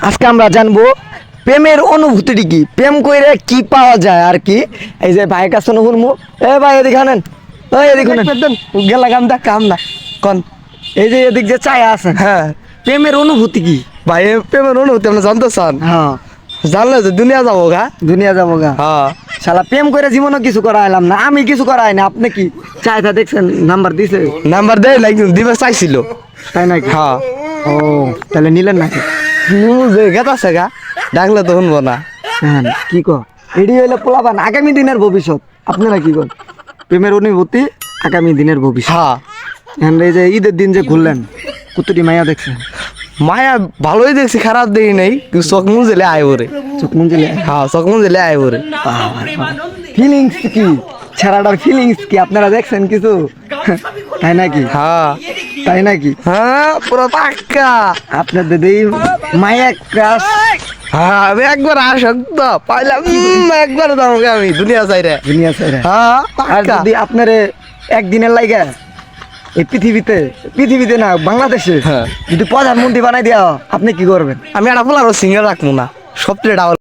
আজকে আমরা জানবো প্রেমের অনুভূতিটি কি, প্রেম কইরে কি পাওয়া যায় আর কি। এই যে ভাইয়ের কাছে শুনবো। এ ভাই এদিকে আনেন, ওই এদিকে গেলা কাম দা কাম না কন। এই যে এদিক যে চায় আছে, হ্যাঁ প্রেমের অনুভূতি কি? ভাই প্রেমের অনুভূতি আপনি জানতে চান? হ্যাঁ, জানলে যে দুনিয়া যাবো গা। দুনিয়া যাবো গা। হ্যাঁ শালা প্রেম করে জীবনে কিছু করাইলাম না, আমি কিছু করাই না। আপনি কি চাইতা দেখছেন নাম্বার দিছে? নাম্বার দেয় না, কিন্তু দিবে চাইছিল। তাই নাকি? হ্যাঁ ও তাহলে নিলেন নাকি? যে গেত আছে গা, ডাকলে তো শুনবো না। হ্যাঁ, কি কর এডি হইলে পোলাপান আগামী দিনের ভবিষ্যৎ। আপনারা কি কর? প্রেমের অনুভূতি আগামী দিনের ভবিষ্যৎ। হ্যাঁ এখন এই যে ঈদের দিন যে ঘুরলেন, কতটি মাইয়া দেখছেন? মায়া ভালোই দেখছি, খারাপ দেখি নাই, কিন্তু চোখ মুজেলে আয় ওরে। চোখ মুঞ্জিলে হ্যাঁ চোখ মুজেলে আয় ওরে। ফিলিংস কি, ছেড়াটার ফিলিংস কি আপনারা দেখছেন কিছু? তাই নাকি? হ্যাঁ তাই নাকি? হ্যাঁ পুরো পাক্কা। আপনার দিদি মায়া ক্রাশ। হ্যাঁ আমি একবার আসক্ত পাইলাম, একবার দামকে আমি দুনিয়া চাই রে। দুনিয়া ছেড়ে। হ্যাঁ আর পাক্কা। যদি আপনারে একদিনের লাইগা এই পৃথিবীতে না বাংলাদেশে হ্যাঁ। যদি প্রধানমন্ত্রী বানাই দেওয়া, আপনি কি করবেন? আমি একটা ফুল আরো সিঙ্গেল রাখবো না, সবচেয়ে ডাবল।